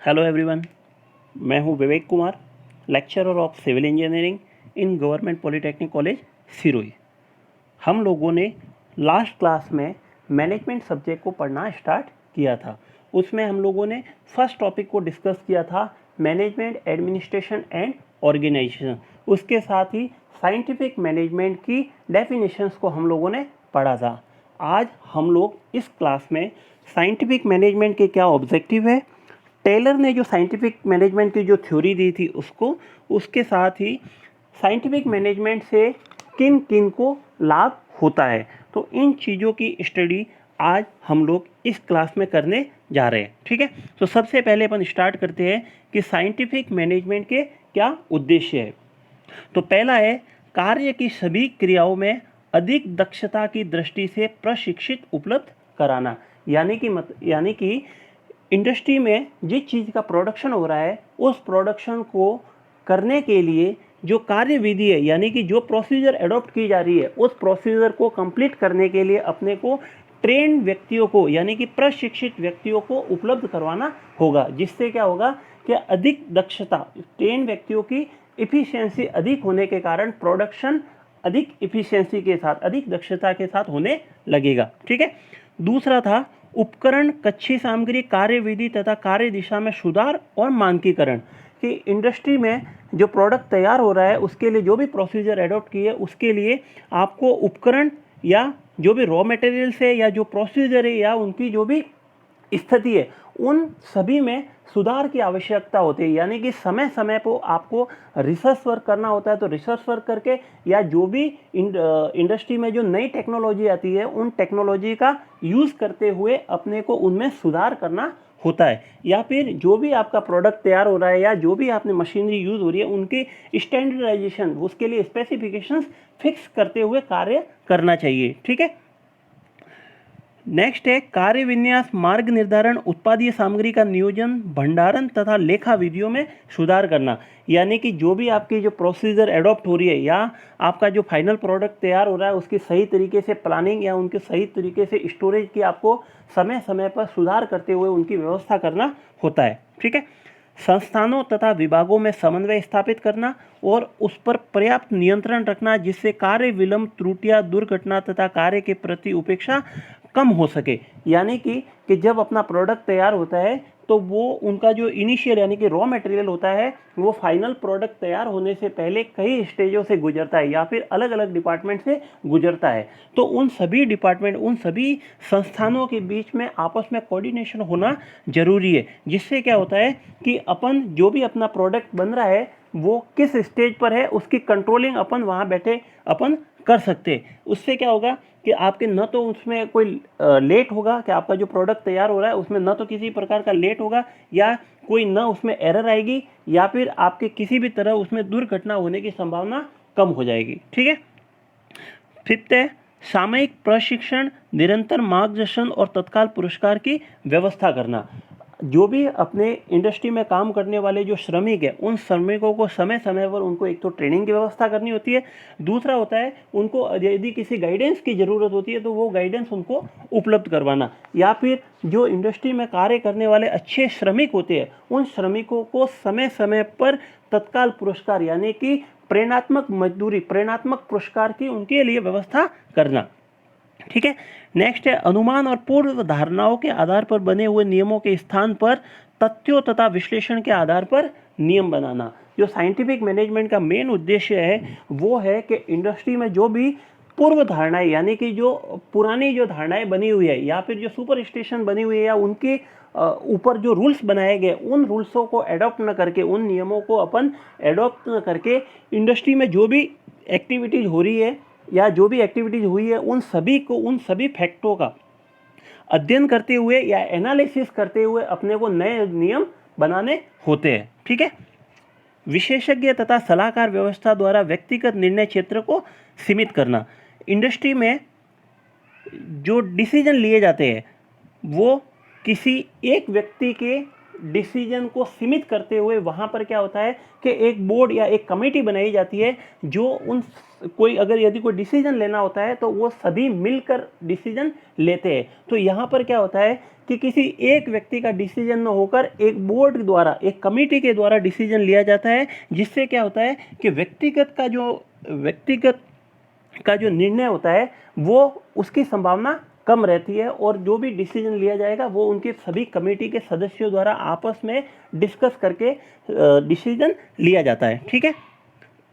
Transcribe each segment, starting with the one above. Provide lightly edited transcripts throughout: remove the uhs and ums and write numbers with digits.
Hello everyone, मैं हूं Vivek Kumar, lecturer of civil engineering in government polytechnic college Sirohi. हम लोगों ने लास्ट क्लास में मैनेजमेंट सब्जेक्ट को पढ़ना स्टार्ट किया था। उसमें हम लोगों ने फर्स्ट टॉपिक को डिस्कस किया था, मैनेजमेंट एडमिनिस्ट्रेशन एंड ऑर्गेनाइजेशन। उसके साथ ही साइंटिफिक मैनेजमेंट की डेफिनेशंस को हम लोगों ने पढ़ा था। आज हम लोग इस क्लास में साइंटिफिक मैनेजमेंट के क्या ऑब्जेक्टिव है, टेलर ने जो साइंटिफिक मैनेजमेंट की जो थ्योरी दी थी उसको, उसके साथ ही साइंटिफिक मैनेजमेंट से किन किन को लाभ होता है, तो इन चीज़ों की स्टडी आज हम लोग इस क्लास में करने जा रहे हैं। ठीक है, तो सबसे पहले अपन स्टार्ट करते हैं कि साइंटिफिक मैनेजमेंट के क्या उद्देश्य है। तो पहला है, कार्य की सभी क्रियाओं में अधिक दक्षता की दृष्टि से प्रशिक्षित उपलब्ध कराना। यानी कि इंडस्ट्री में जिस चीज़ का प्रोडक्शन हो रहा है उस प्रोडक्शन को करने के लिए जो कार्य विधि है, यानी कि जो प्रोसीजर एडॉप्ट की जा रही है, उस प्रोसीजर को कंप्लीट करने के लिए अपने को ट्रेंड व्यक्तियों को, यानी कि प्रशिक्षित व्यक्तियों को उपलब्ध करवाना होगा। जिससे क्या होगा कि अधिक दक्षता, ट्रेंड व्यक्तियों की इफिशियंसी अधिक होने के कारण प्रोडक्शन अधिक इफिशियंसी के साथ, अधिक दक्षता के साथ होने लगेगा। ठीक है, दूसरा था उपकरण, कच्ची सामग्री, कार्यविधि तथा कार्य दिशा में सुधार और मानकीकरण। कि इंडस्ट्री में जो प्रोडक्ट तैयार हो रहा है उसके लिए जो भी प्रोसीजर एडॉप्ट किए, उसके लिए आपको उपकरण या जो भी रॉ मटेरियल्स है या जो प्रोसीजर है या उनकी जो भी स्थिति है, उन सभी में सुधार की आवश्यकता होती है। यानी कि समय समय पर आपको रिसर्च वर्क करना होता है, तो रिसर्च वर्क करके या जो भी इंडस्ट्री में जो नई टेक्नोलॉजी आती है उन टेक्नोलॉजी का यूज़ करते हुए अपने को उनमें सुधार करना होता है। या फिर जो भी आपका प्रोडक्ट तैयार हो रहा है या जो भी आपने मशीनरी यूज़ हो रही है उनकी स्टैंडर्डाइजेशन, उसके लिए स्पेसिफिकेशंस फिक्स करते हुए कार्य करना चाहिए। ठीक है, नेक्स्ट है कार्य विन्यास, मार्ग निर्धारण, उत्पादीय सामग्री का नियोजन, भंडारण तथा लेखा विधियों में सुधार करना। यानी कि जो भी आपकी जो प्रोसीजर एडॉप्ट हो रही है या आपका जो फाइनल प्रोडक्ट तैयार हो रहा है उसकी सही तरीके से प्लानिंग या उनके सही तरीके से स्टोरेज की आपको समय समय पर सुधार करते हुए उनकी व्यवस्था करना होता है। ठीक है, संस्थानों तथा विभागों में समन्वय स्थापित करना और उस पर पर्याप्त नियंत्रण रखना, जिससे कार्य विलंब, त्रुटियां, दुर्घटना तथा कार्य के प्रति उपेक्षा कम हो सके। यानी कि जब अपना प्रोडक्ट तैयार होता है तो वो उनका जो इनिशियल यानी कि रॉ मटेरियल होता है वो फाइनल प्रोडक्ट तैयार होने से पहले कई स्टेजों से गुजरता है या फिर अलग अलग डिपार्टमेंट से गुजरता है। तो उन सभी डिपार्टमेंट, उन सभी संस्थानों के बीच में आपस में कोऑर्डिनेशन होना जरूरी है। जिससे क्या होता है कि अपन जो भी अपना प्रोडक्ट बन रहा है वो किस स्टेज पर है उसकी कंट्रोलिंग अपन वहाँ बैठे अपन कर सकते हैं। उससे क्या होगा कि आपके न तो उसमें कोई लेट होगा, कि आपका जो प्रोडक्ट तैयार हो रहा है उसमें न तो किसी प्रकार का लेट होगा या कोई न उसमें एरर आएगी या फिर आपके किसी भी तरह उसमें दुर्घटना होने की संभावना कम हो जाएगी। ठीक है, फिफ्थ है सामयिक प्रशिक्षण, निरंतर मार्गदर्शन और तत्काल पुरस्कार की व्यवस्था करना। जो भी अपने इंडस्ट्री में काम करने वाले जो श्रमिक है उन श्रमिकों को समय समय पर उनको एक तो ट्रेनिंग की व्यवस्था करनी होती है, दूसरा होता है उनको यदि किसी गाइडेंस की ज़रूरत होती है तो वो गाइडेंस उनको उपलब्ध करवाना। या फिर जो इंडस्ट्री में कार्य करने वाले अच्छे श्रमिक होते हैं उन श्रमिकों को समय समय पर तत्काल पुरस्कार यानी कि प्रेरणात्मक मजदूरी, प्रेरणात्मक पुरस्कार की उनके लिए व्यवस्था करना। ठीक है, नेक्स्ट है अनुमान और पूर्व धारणाओं के आधार पर बने हुए नियमों के स्थान पर तथ्यों तथा विश्लेषण के आधार पर नियम बनाना। जो साइंटिफिक मैनेजमेंट का मेन उद्देश्य है वो है कि इंडस्ट्री में जो भी पूर्व धारणाएं यानी कि जो पुरानी जो धारणाएं बनी हुई है या फिर जो सुपर स्टेशन बनी हुई है या उनके ऊपर जो रूल्स बनाए गए उन रूल्सों को एडॉप्ट न करके, उन नियमों को अपन एडॉप्ट न करके इंडस्ट्री में जो भी एक्टिविटीज़ हो रही है या जो भी एक्टिविटीज़ हुई है उन सभी फैक्टों का अध्ययन करते हुए या एनालिसिस करते हुए अपने को नए नियम बनाने होते हैं। ठीक है, विशेषज्ञ तथा सलाहकार व्यवस्था द्वारा व्यक्तिगत निर्णय क्षेत्र को सीमित करना। इंडस्ट्री में जो डिसीजन लिए जाते हैं वो किसी एक व्यक्ति के डिसीजन को सीमित करते हुए वहाँ पर क्या होता है कि एक बोर्ड या एक कमेटी बनाई जाती है जो कोई अगर यदि कोई डिसीजन लेना होता है तो वो सभी मिलकर डिसीजन लेते हैं। तो यहाँ पर क्या होता है कि किसी एक व्यक्ति का डिसीजन न होकर एक बोर्ड द्वारा, एक कमेटी के द्वारा डिसीजन लिया जाता है, जिससे क्या होता है कि व्यक्तिगत का जो निर्णय होता है वो उसकी संभावना कम रहती है और जो भी डिसीजन लिया जाएगा वो उनके सभी कमेटी के सदस्यों द्वारा आपस में डिस्कस करके डिसीजन लिया जाता है। ठीक है।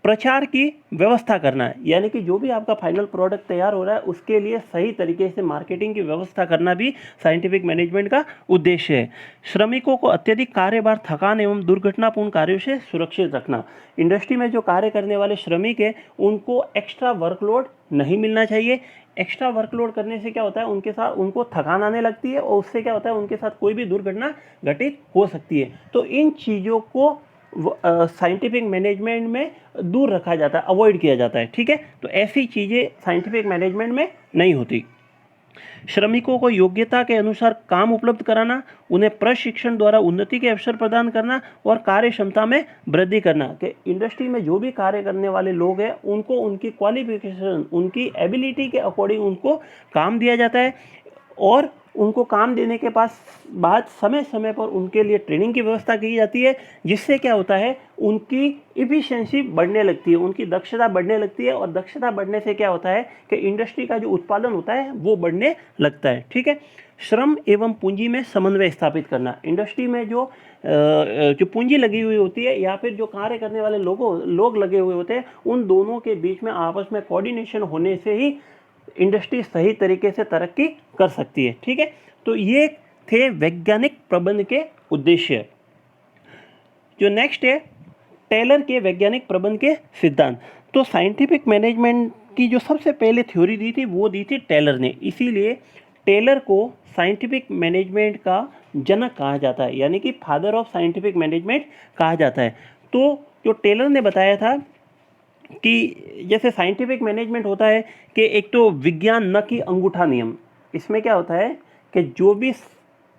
प्रचार की व्यवस्था करना है, यानी कि जो भी आपका फाइनल प्रोडक्ट तैयार हो रहा है उसके लिए सही तरीके से मार्केटिंग की व्यवस्था करना भी साइंटिफिक मैनेजमेंट का उद्देश्य है। श्रमिकों को अत्यधिक कार्यभार, थकान एवं दुर्घटनापूर्ण कार्यों से सुरक्षित रखना। इंडस्ट्री में जो कार्य करने वाले श्रमिक हैं उनको एक्स्ट्रा वर्कलोड नहीं मिलना चाहिए। एक्स्ट्रा वर्कलोड करने से क्या होता है, उनको थकान आने लगती है और उससे क्या होता है, उनके साथ कोई भी दुर्घटना घटित हो सकती है। तो इन चीज़ों को साइंटिफिक मैनेजमेंट में दूर रखा जाता है, अवॉइड किया जाता है। ठीक है। तो ऐसी चीज़ें साइंटिफिक मैनेजमेंट में नहीं होती। श्रमिकों को योग्यता के अनुसार काम उपलब्ध कराना, उन्हें प्रशिक्षण द्वारा उन्नति के अवसर प्रदान करना और कार्य क्षमता में वृद्धि करना। कि इंडस्ट्री में जो भी कार्य करने वाले लोग हैं उनको उनकी क्वालिफिकेशन, उनकी एबिलिटी के अकॉर्डिंग उनको काम दिया जाता है और उनको काम देने के बाद समय समय पर उनके लिए ट्रेनिंग की व्यवस्था की जाती है, जिससे क्या होता है, उनकी इफिशिएंसी बढ़ने लगती है, उनकी दक्षता बढ़ने लगती है और दक्षता बढ़ने से क्या होता है कि इंडस्ट्री का जो उत्पादन होता है वो बढ़ने लगता है। ठीक है। श्रम एवं पूंजी में समन्वय स्थापित करना। इंडस्ट्री में जो पूंजी लगी हुई होती है या फिर जो कार्य करने वाले लोग लगे हुए होते हैं, उन दोनों के बीच में आपस में कोऑर्डिनेशन होने से ही इंडस्ट्री सही तरीके से तरक्की कर सकती है। ठीक है। तो ये थे वैज्ञानिक प्रबंध के उद्देश्य। जो नेक्स्ट है, टेलर के वैज्ञानिक प्रबंध के सिद्धांत। तो साइंटिफिक मैनेजमेंट की जो सबसे पहले थ्योरी दी थी वो दी थी टेलर ने, इसीलिए टेलर को साइंटिफिक मैनेजमेंट का जनक कहा जाता है, यानी कि फादर ऑफ साइंटिफिक मैनेजमेंट कहा जाता है। तो जो टेलर ने बताया था कि जैसे साइंटिफिक मैनेजमेंट होता है कि एक तो विज्ञान न कि अंगूठा नियम। इसमें क्या होता है कि जो भी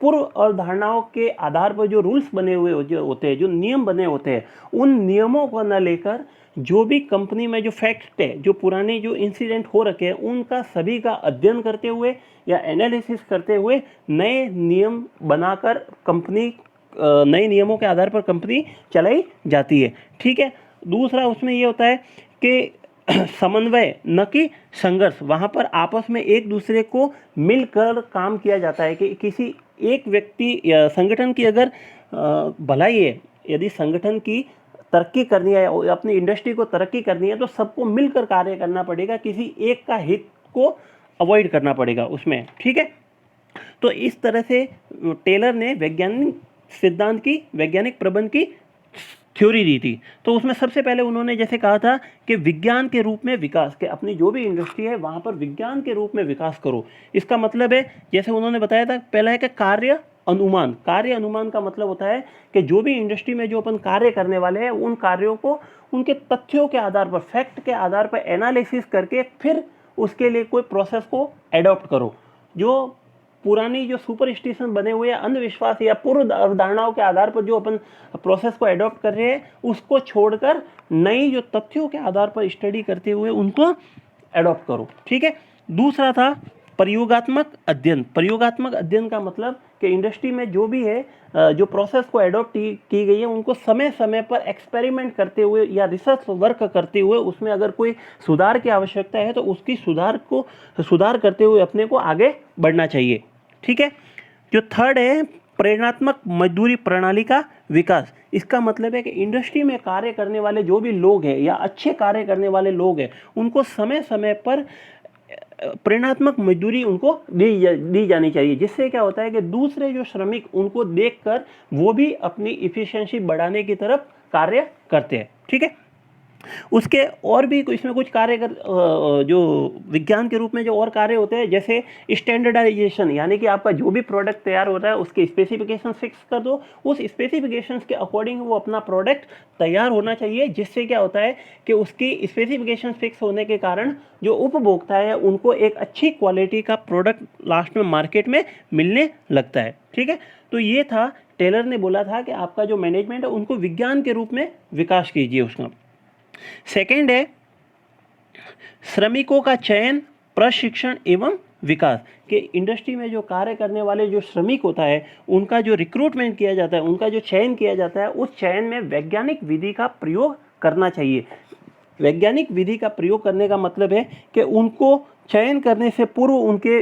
पूर्व अवधारणाओं के आधार पर जो रूल्स बने हुए होते हैं, जो नियम बने होते हैं, उन नियमों को न लेकर जो भी कंपनी में जो फैक्ट है, जो पुराने जो इंसिडेंट हो रखे हैं, उनका सभी का अध्ययन करते हुए या एनालिसिस करते हुए नए नियम बनाकर कंपनी, नए नियमों के आधार पर कंपनी चलाई जाती है। ठीक है। दूसरा उसमें ये होता है कि समन्वय न कि संघर्ष। वहाँ पर आपस में एक दूसरे को मिलकर काम किया जाता है कि किसी एक व्यक्ति या संगठन की अगर भलाई है, यदि संगठन की तरक्की करनी है, अपनी इंडस्ट्री को तरक्की करनी है, तो सबको मिलकर कार्य करना पड़ेगा, किसी एक का हित को अवॉइड करना पड़ेगा उसमें। ठीक है। तो इस तरह से टेलर ने वैज्ञानिक सिद्धांत की, वैज्ञानिक प्रबंध की थ्योरी दी थी। तो उसमें सबसे पहले उन्होंने जैसे कहा था कि विज्ञान के रूप में विकास, के अपनी जो भी इंडस्ट्री है वहाँ पर विज्ञान के रूप में विकास करो। इसका मतलब है, जैसे उन्होंने बताया था, पहला है कि कार्य अनुमान। कार्य अनुमान का मतलब होता है कि जो भी इंडस्ट्री में जो अपन कार्य करने वाले हैं उन कार्यों को उनके तथ्यों के आधार पर, फैक्ट के आधार पर एनालिसिस करके फिर उसके लिए कोई प्रोसेस को एडॉप्ट करो। जो पुरानी जो सुपरस्टिशन बने हुए अंधविश्वास या पूर्व अवधारणाओं के आधार पर जो अपन प्रोसेस को एडॉप्ट कर रहे हैं, उसको छोड़कर नई जो तथ्यों के आधार पर स्टडी करते हुए उनको एडॉप्ट करो। ठीक है। दूसरा था प्रयोगात्मक अध्ययन। प्रयोगात्मक अध्ययन का मतलब कि इंडस्ट्री में जो भी है, जो प्रोसेस को एडॉप्ट की गई है, उनको समय समय पर एक्सपेरिमेंट करते हुए या रिसर्च वर्क करते हुए उसमें अगर कोई सुधार की आवश्यकता है तो उसकी सुधार करते हुए अपने को आगे बढ़ना चाहिए। ठीक है। जो थर्ड है, प्रेरणात्मक मजदूरी प्रणाली का विकास। इसका मतलब है कि इंडस्ट्री में कार्य करने वाले जो भी लोग हैं या अच्छे कार्य करने वाले लोग हैं, उनको समय समय पर प्रेरणात्मक मजदूरी उनको दी जानी चाहिए, जिससे क्या होता है कि दूसरे जो श्रमिक उनको देखकर वो भी अपनी इफिशिएंसी बढ़ाने की तरफ कार्य करते हैं। ठीक है। उसके और भी इसमें कुछ कार्य जो विज्ञान के रूप में जो और कार्य होते हैं, जैसे स्टैंडर्डाइजेशन, यानी कि आपका जो भी प्रोडक्ट तैयार हो रहा है उसके स्पेसिफिकेशन फिक्स कर दो, उस स्पेसिफिकेशंस के अकॉर्डिंग वो अपना प्रोडक्ट तैयार होना चाहिए, जिससे क्या होता है कि उसकी स्पेसिफिकेशन फिक्स होने के कारण जो उपभोक्ता है उनको एक अच्छी क्वालिटी का प्रोडक्ट लास्ट में मार्केट में मिलने लगता है। ठीक है। तो ये था टेलर ने बोला था कि आपका जो मैनेजमेंट है उनको विज्ञान के रूप में विकास कीजिए उसका। सेकेंड है श्रमिकों का चयन, प्रशिक्षण एवं विकास, कि इंडस्ट्री में जो कार्य करने वाले जो श्रमिक होता है उनका जो रिक्रूटमेंट किया जाता है, उनका जो चयन किया जाता है, उस चयन में वैज्ञानिक विधि का प्रयोग करना चाहिए। वैज्ञानिक विधि का प्रयोग करने का मतलब है कि उनको चयन करने से पूर्व उनके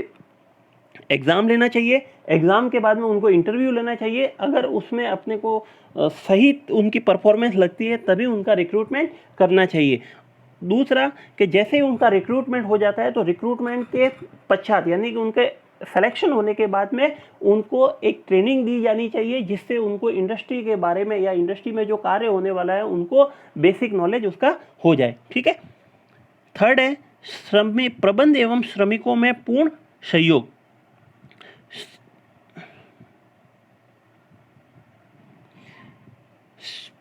एग्ज़ाम लेना चाहिए, एग्ज़ाम के बाद में उनको इंटरव्यू लेना चाहिए, अगर उसमें अपने को सही उनकी परफॉर्मेंस लगती है तभी उनका रिक्रूटमेंट करना चाहिए। दूसरा कि जैसे ही उनका रिक्रूटमेंट हो जाता है तो रिक्रूटमेंट के पश्चात यानी कि उनके सिलेक्शन होने के बाद में उनको एक ट्रेनिंग दी जानी चाहिए जिससे उनको इंडस्ट्री के बारे में या इंडस्ट्री में जो कार्य होने वाला है उनको बेसिक नॉलेज उसका हो जाए। ठीक है। थर्ड है श्रमिक प्रबंध एवं श्रमिकों में पूर्ण सहयोग।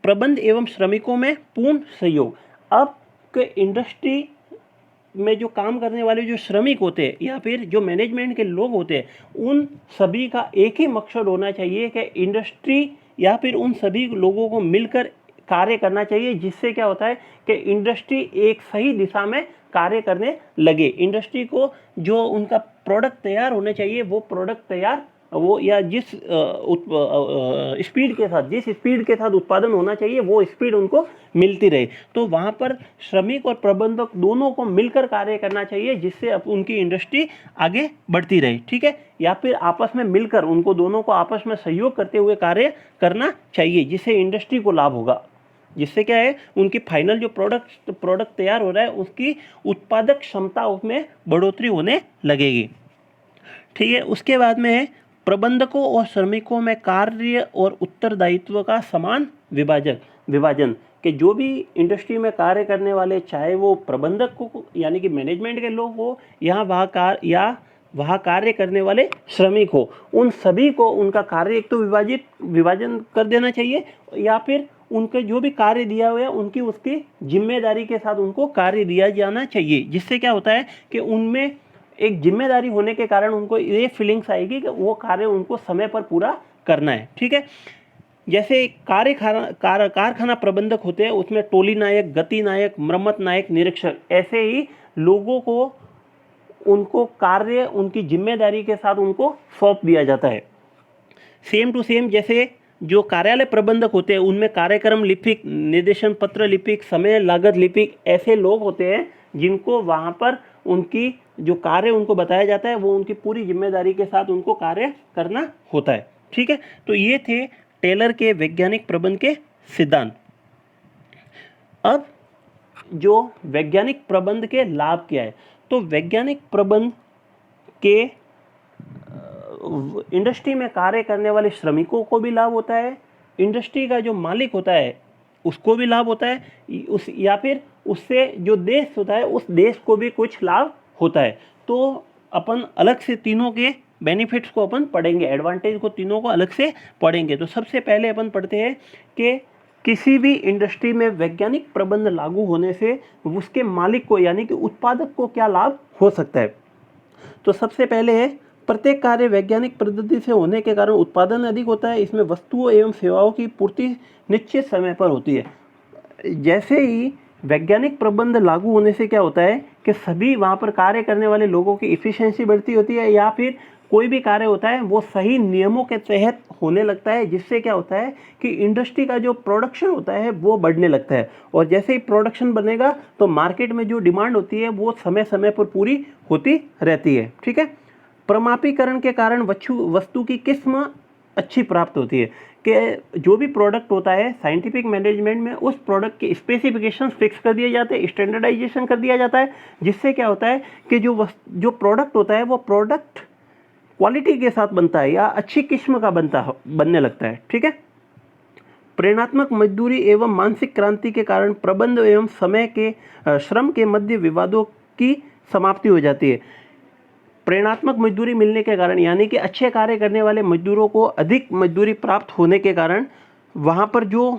प्रबंध एवं श्रमिकों में पूर्ण सहयोग। अब के इंडस्ट्री में जो काम करने वाले जो श्रमिक होते हैं या फिर जो मैनेजमेंट के लोग होते हैं उन सभी का एक ही मकसद होना चाहिए कि इंडस्ट्री या फिर उन सभी लोगों को मिलकर कार्य करना चाहिए, जिससे क्या होता है कि इंडस्ट्री एक सही दिशा में कार्य करने लगे। इंडस्ट्री को जो उनका प्रोडक्ट तैयार होने चाहिए वो प्रोडक्ट तैयार वो या जिस स्पीड के साथ उत्पादन होना चाहिए वो स्पीड उनको मिलती रहे। तो वहाँ पर श्रमिक और प्रबंधक दोनों को मिलकर कार्य करना चाहिए जिससे अब उनकी इंडस्ट्री आगे बढ़ती रहे। ठीक है। या फिर आपस में मिलकर उनको दोनों को आपस में सहयोग करते हुए कार्य करना चाहिए जिससे इंडस्ट्री को लाभ होगा, जिससे क्या है उनकी फाइनल जो प्रोडक्ट तैयार हो रहा है उसकी उत्पादक क्षमता उसमें बढ़ोतरी होने लगेगी। ठीक है। उसके बाद में है प्रबंधकों और श्रमिकों में कार्य और उत्तरदायित्व का समान विभाजन कि जो भी इंडस्ट्री में कार्य करने वाले चाहे वो प्रबंधक को यानी कि मैनेजमेंट के लोग हो या वहाँ कार्य करने वाले श्रमिक हो, उन सभी को उनका कार्य एक तो विभाजन कर देना चाहिए या फिर उनके जो भी कार्य दिया हुआ है उनकी उसकी जिम्मेदारी के साथ उनको कार्य दिया जाना चाहिए, जिससे क्या होता है कि उनमें एक जिम्मेदारी होने के कारण उनको ये फीलिंग्स आएगी कि वो कार्य उनको समय पर पूरा करना है। ठीक है। जैसे कारखाना प्रबंधक होते हैं उसमें टोली नायक, गति नायक, मरम्मत नायक, निरीक्षक, ऐसे ही लोगों को उनको कार्य उनकी जिम्मेदारी के साथ उनको सौंप दिया जाता है। सेम टू सेम जैसे जो कार्यालय प्रबंधक होते हैं उनमें कार्यक्रम लिपिक, निर्देशन पत्र लिपिक, समय लागत लिपिक, ऐसे लोग होते हैं जिनको वहाँ पर उनकी जो कार्य उनको बताया जाता है वो उनकी पूरी जिम्मेदारी के साथ उनको कार्य करना होता है। ठीक है। तो ये थे टेलर के वैज्ञानिक प्रबंध के सिद्धांत। अब जो वैज्ञानिक प्रबंध के लाभ क्या है, तो वैज्ञानिक प्रबंध के इंडस्ट्री में कार्य करने वाले श्रमिकों को भी लाभ होता है, इंडस्ट्री का जो मालिक होता है उसको भी लाभ होता है, या फिर उससे जो देश होता है उस देश को भी कुछ लाभ होता है। तो अपन अलग से तीनों के बेनिफिट्स को अपन पढ़ेंगे, एडवांटेज को तीनों को अलग से पढ़ेंगे। तो सबसे पहले अपन पढ़ते हैं कि किसी भी इंडस्ट्री में वैज्ञानिक प्रबंध लागू होने से उसके मालिक को यानी कि उत्पादक को क्या लाभ हो सकता है। तो सबसे पहले है प्रत्येक कार्य वैज्ञानिक पद्धति से होने के कारण उत्पादन अधिक होता है। इसमें वस्तुओं एवं सेवाओं की पूर्ति निश्चित समय पर होती है। जैसे ही वैज्ञानिक प्रबंध लागू होने से क्या होता है कि सभी वहाँ पर कार्य करने वाले लोगों की इफ़िशियंसी बढ़ती होती है या फिर कोई भी कार्य होता है वो सही नियमों के तहत होने लगता है, जिससे क्या होता है कि इंडस्ट्री का जो प्रोडक्शन होता है वो बढ़ने लगता है। और जैसे ही प्रोडक्शन बनेगा तो मार्केट में जो डिमांड होती है वो समय समय पर पूरी होती रहती है। ठीक है। प्रमापीकरण के कारण वस्तु की किस्म अच्छी प्राप्त होती है कि जो भी प्रोडक्ट होता है साइंटिफिक मैनेजमेंट में उस प्रोडक्ट के स्पेसिफिकेशंस फिक्स कर दिए जाते हैं, स्टैंडर्डाइजेशन कर दिया जाता है, जिससे क्या होता है कि जो प्रोडक्ट होता है वो प्रोडक्ट क्वालिटी के साथ बनता है या अच्छी किस्म का बनने लगता है। ठीक है। प्रेरणात्मक मजदूरी एवं मानसिक क्रांति के कारण प्रबंध एवं श्रम के मध्य विवादों की समाप्ति हो जाती है। प्रेरणात्मक मजदूरी मिलने के कारण यानी कि अच्छे कार्य करने वाले मजदूरों को अधिक मजदूरी प्राप्त होने के कारण वहाँ पर जो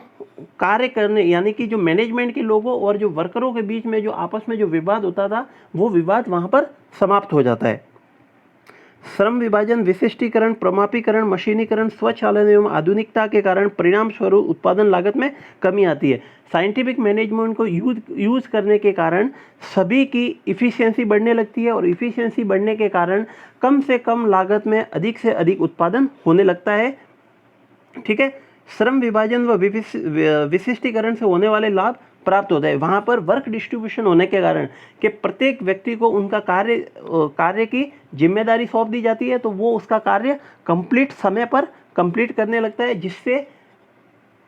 कार्य करने यानी कि जो मैनेजमेंट के लोगों और जो वर्करों के बीच में जो आपस में जो विवाद होता था वो विवाद वहाँ पर समाप्त हो जाता है। श्रम विभाजन, विशिष्टीकरण, प्रमापीकरण, मशीनीकरण, स्वचालन एवं आधुनिकता के कारण परिणाम स्वरूप उत्पादन लागत में कमी आती है। साइंटिफिक मैनेजमेंट को यूज़ करने के कारण सभी की इफ़िशियंसी बढ़ने लगती है और इफ़िशियंसी बढ़ने के कारण कम से कम लागत में अधिक से अधिक उत्पादन होने लगता है। ठीक है, श्रम विभाजन व विशिष्टीकरण से होने वाले लाभ प्राप्त होता है। वहाँ पर वर्क डिस्ट्रीब्यूशन होने के कारण कि प्रत्येक व्यक्ति को उनका कार्य की जिम्मेदारी सौंप दी जाती है, तो वो उसका कार्य कंप्लीट समय पर कंप्लीट करने लगता है, जिससे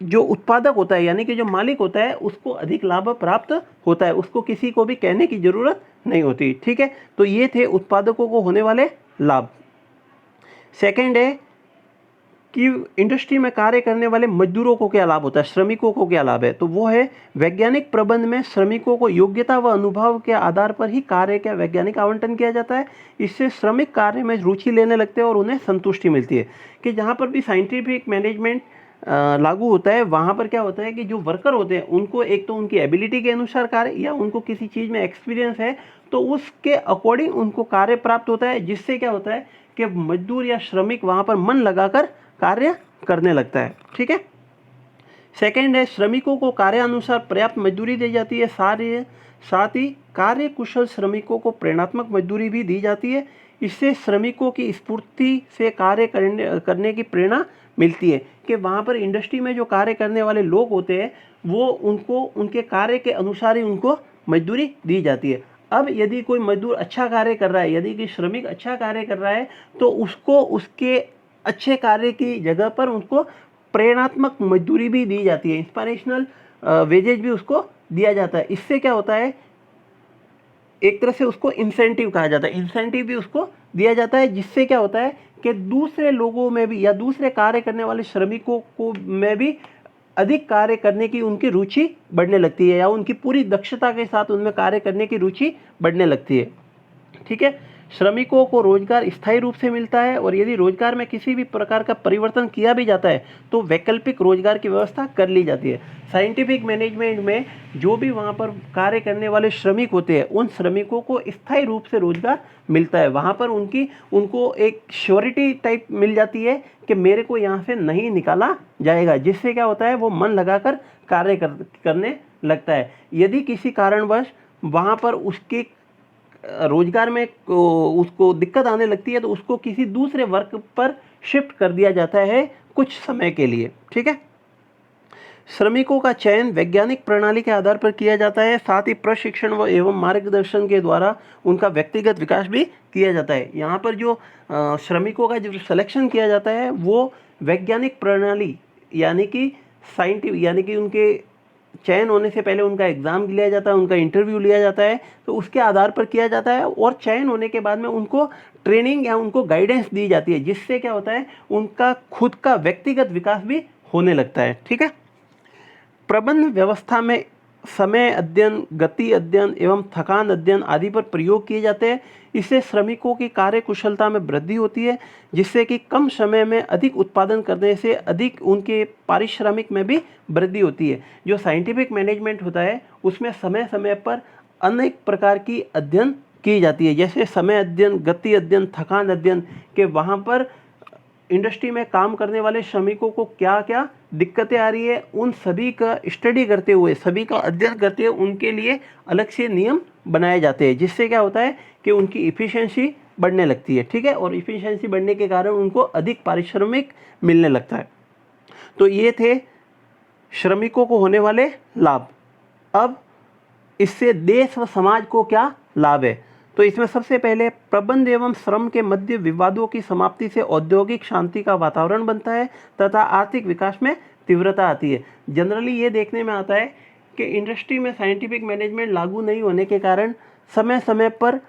जो उत्पादक होता है यानी कि जो मालिक होता है उसको अधिक लाभ प्राप्त होता है, उसको किसी को भी कहने की ज़रूरत नहीं होती। ठीक है, तो ये थे उत्पादकों को होने वाले लाभ। सेकेंड है कि इंडस्ट्री में कार्य करने वाले मजदूरों को क्या लाभ होता है, श्रमिकों को क्या लाभ है। तो वो है वैज्ञानिक प्रबंध में श्रमिकों को योग्यता व अनुभव के आधार पर ही कार्य का वैज्ञानिक आवंटन किया जाता है। इससे श्रमिक कार्य में रुचि लेने लगते हैं और उन्हें संतुष्टि मिलती है। कि जहाँ पर भी साइंटिफिक मैनेजमेंट लागू होता है वहाँ पर क्या होता है कि जो वर्कर होते हैं उनको एक तो उनकी एबिलिटी के अनुसार कार्य या उनको किसी चीज़ में एक्सपीरियंस है तो उसके अकॉर्डिंग उनको कार्य प्राप्त होता है, जिससे क्या होता है कि मजदूर या श्रमिक वहाँ पर मन लगाकर कार्य करने लगता है। ठीक है, सेकेंड है श्रमिकों को कार्यानुसार पर्याप्त मजदूरी दी जाती है। साथ ही कार्य कुशल श्रमिकों को प्रेरणात्मक मजदूरी भी दी जाती है। इससे श्रमिकों की स्फूर्ति से कार्य करने की प्रेरणा मिलती है कि वहाँ पर इंडस्ट्री में जो कार्य करने वाले लोग होते हैं वो उनको उनके कार्य के अनुसार ही उनको मजदूरी दी जाती है। अब यदि कोई मजदूर अच्छा कार्य कर रहा है, यदि कोई श्रमिक अच्छा कार्य कर रहा है तो उसको उसके अच्छे कार्य की जगह पर उनको प्रेरणात्मक मजदूरी भी दी जाती है, इंस्पिरेशनल वेजेज भी उसको दिया जाता है। इससे क्या होता है, एक तरह से उसको इंसेंटिव कहा जाता है, इंसेंटिव भी उसको दिया जाता है, जिससे क्या होता है कि दूसरे लोगों में भी या दूसरे कार्य करने वाले श्रमिकों को में भी अधिक कार्य करने की उनकी रुचि बढ़ने लगती है या उनकी पूरी दक्षता के साथ उनमें कार्य करने की रुचि बढ़ने लगती है। ठीक है, श्रमिकों को रोजगार स्थायी रूप से मिलता है और यदि रोजगार में किसी भी प्रकार का परिवर्तन किया भी जाता है तो वैकल्पिक रोजगार की व्यवस्था कर ली जाती है। साइंटिफिक मैनेजमेंट में जो भी वहाँ पर कार्य करने वाले श्रमिक होते हैं उन श्रमिकों को स्थायी रूप से रोजगार मिलता है। वहाँ पर उनको एक श्योरिटी टाइप मिल जाती है कि मेरे को यहाँ से नहीं निकाला जाएगा, जिससे क्या होता है वो मन लगाकर कार्य करने लगता है। यदि किसी कारणवश वहाँ पर उसके रोजगार में उसको दिक्कत आने लगती है तो उसको किसी दूसरे वर्क पर शिफ्ट कर दिया जाता है कुछ समय के लिए। ठीक है, श्रमिकों का चयन वैज्ञानिक प्रणाली के आधार पर किया जाता है। साथ ही प्रशिक्षण व एवं मार्गदर्शन के द्वारा उनका व्यक्तिगत विकास भी किया जाता है। यहाँ पर जो श्रमिकों का जो सिलेक्शन किया जाता है वो वैज्ञानिक प्रणाली यानी कि उनके चयन होने से पहले उनका एग्ज़ाम लिया जाता है, उनका इंटरव्यू लिया जाता है, तो उसके आधार पर किया जाता है और चयन होने के बाद में उनको ट्रेनिंग या उनको गाइडेंस दी जाती है, जिससे क्या होता है उनका खुद का व्यक्तिगत विकास भी होने लगता है। ठीक है, प्रबंध व्यवस्था में समय अध्ययन, गति अध्ययन एवं थकान अध्ययन आदि पर प्रयोग किए जाते हैं। इससे श्रमिकों की कार्य कुशलता में वृद्धि होती है, जिससे कि कम समय में अधिक उत्पादन करने से अधिक उनके पारिश्रमिक में भी वृद्धि होती है। जो साइंटिफिक मैनेजमेंट होता है उसमें समय समय पर अनेक प्रकार की अध्ययन की जाती है, जैसे समय अध्ययन, गति अध्ययन, थकान अध्ययन के वहाँ पर इंडस्ट्री में काम करने वाले श्रमिकों को क्या क्या दिक्कतें आ रही है उन सभी का स्टडी करते हुए, सभी का अध्ययन करते हुए उनके लिए अलग से नियम बनाए जाते हैं, जिससे क्या होता है कि उनकी इफ़िशियंसी बढ़ने लगती है। ठीक है, और इफ़िशियंसी बढ़ने के कारण उनको अधिक पारिश्रमिक मिलने लगता है। तो ये थे श्रमिकों को होने वाले लाभ। अब इससे देश व समाज को क्या लाभ है, तो इसमें सबसे पहले प्रबंध एवं श्रम के मध्य विवादों की समाप्ति से औद्योगिक शांति का वातावरण बनता है तथा आर्थिक विकास में तीव्रता आती है। जनरली ये देखने में आता है कि इंडस्ट्री में साइंटिफिक मैनेजमेंट लागू नहीं होने के कारण समय समय पर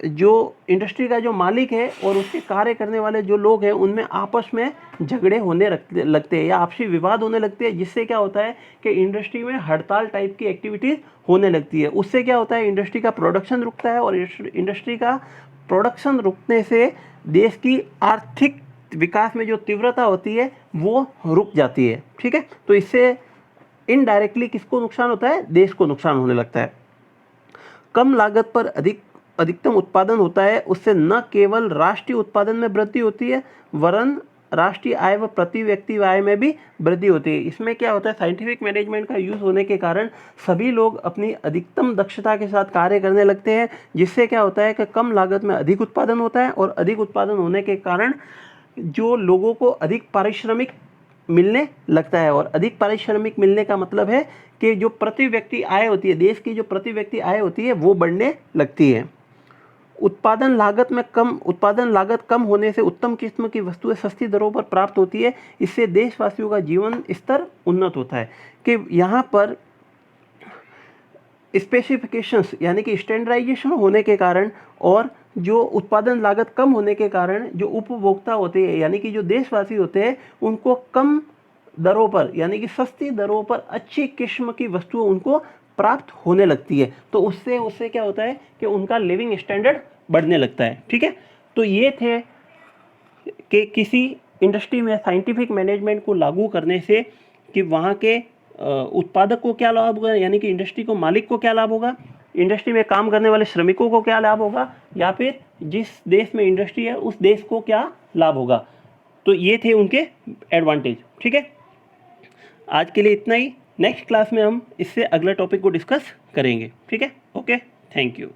जो इंडस्ट्री का जो मालिक है और उसके कार्य करने वाले जो लोग हैं उनमें आपस में झगड़े होने लगते हैं या आपसी विवाद होने लगते हैं, जिससे क्या होता है कि इंडस्ट्री में हड़ताल टाइप की एक्टिविटीज़ होने लगती है। उससे क्या होता है इंडस्ट्री का प्रोडक्शन रुकता है और इंडस्ट्री का प्रोडक्शन रुकने से देश की आर्थिक विकास में जो तीव्रता होती है वो रुक जाती है। ठीक है, तो इससे इनडायरेक्टली किसको नुकसान होता है, देश को नुकसान होने लगता है। कम लागत पर अधिकतम उत्पादन होता है उससे न केवल राष्ट्रीय उत्पादन में वृद्धि होती है वरन राष्ट्रीय आय व प्रति व्यक्ति आय में भी वृद्धि होती है। इसमें क्या होता है, साइंटिफिक मैनेजमेंट का यूज़ होने के कारण सभी लोग अपनी अधिकतम दक्षता के साथ कार्य करने लगते हैं, जिससे क्या होता है कि कम लागत में अधिक उत्पादन होता है और अधिक उत्पादन होने के कारण जो लोगों को अधिक पारिश्रमिक मिलने लगता है। और अधिक पारिश्रमिक मिलने का मतलब है कि जो प्रति व्यक्ति आय होती है, देश की जो प्रति व्यक्ति आय होती है वो बढ़ने लगती है। उत्पादन लागत कम होने से उत्तम किस्म की वस्तुएं सस्ती दरों पर प्राप्त होती है। इससे देशवासियों का जीवन स्तर उन्नत होता है। कि यहाँ पर स्पेसिफिकेशंस यानी कि स्टैंडर्डाइजेशन होने के कारण और जो उत्पादन लागत कम होने के कारण जो उपभोक्ता होते हैं यानी कि जो देशवासी होते हैं उनको कम दरों पर यानी कि सस्ती दरों पर अच्छी किस्म की वस्तुएं उनको प्राप्त होने लगती है। तो उससे क्या होता है कि उनका लिविंग स्टैंडर्ड बढ़ने लगता है। ठीक है, तो ये थे कि किसी इंडस्ट्री में साइंटिफिक मैनेजमेंट को लागू करने से कि वहाँ के उत्पादक को क्या लाभ होगा, यानी कि इंडस्ट्री को मालिक को क्या लाभ होगा, इंडस्ट्री में काम करने वाले श्रमिकों को क्या लाभ होगा, या फिर जिस देश में इंडस्ट्री है उस देश को क्या लाभ होगा। तो ये थे उनके एडवांटेज। ठीक है, आज के लिए इतना ही। नेक्स्ट क्लास में हम इससे अगले टॉपिक को डिस्कस करेंगे। ठीक है, ओके, थैंक यू।